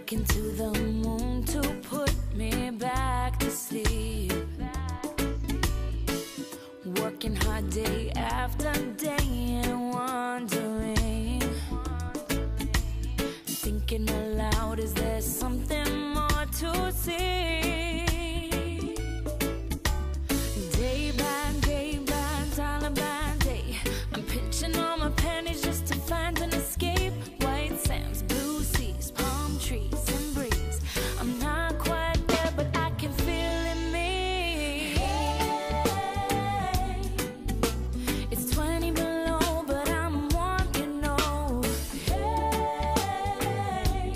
Talking to the moon to put me back to sleep. Working hard day after day and wondering, thinking aloud, is there something more to see? Day by dollar by day, I'm pinching all my pennies just to find an escape. White sands, blue seas, palm trees and breeze. I'm not quite there, but I can feel in me. Hey, it's 20 below, but I'm warm, you know. Hey,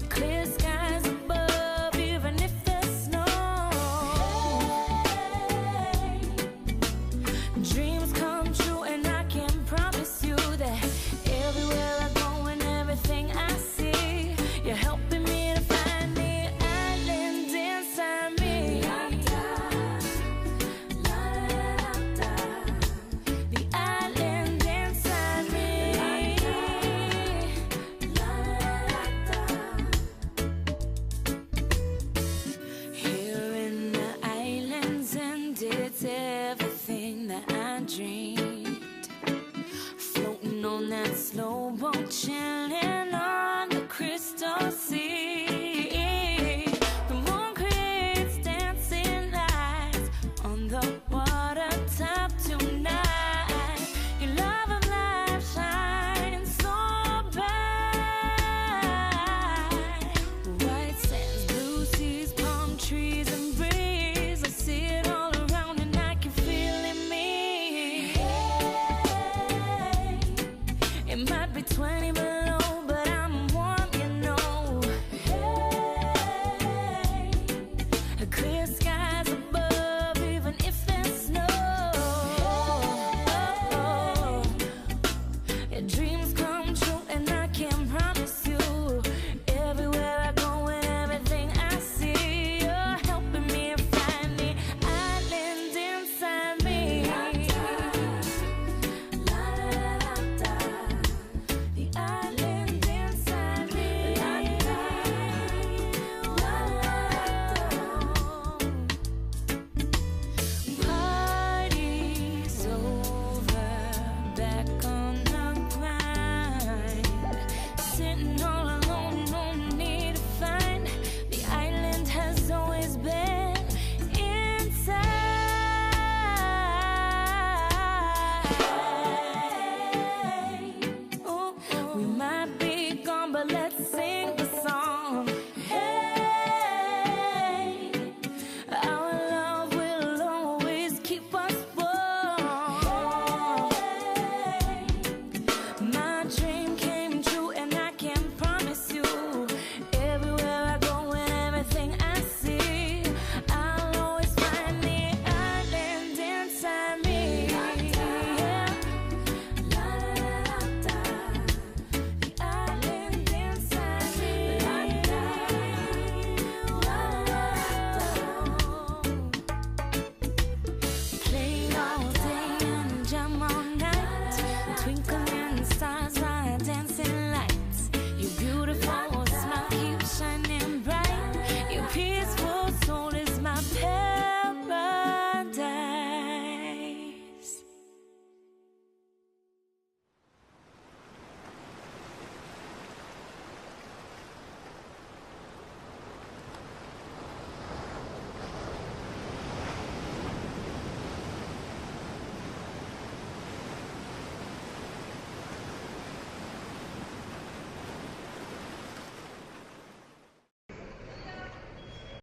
clear skies above, even if there's snow. Hey, dreams come true, and I can promise you that everywhere I go and everything I see, you're helping me to find the island inside me. The island inside me. Here in the islands, and it's everything that I dream.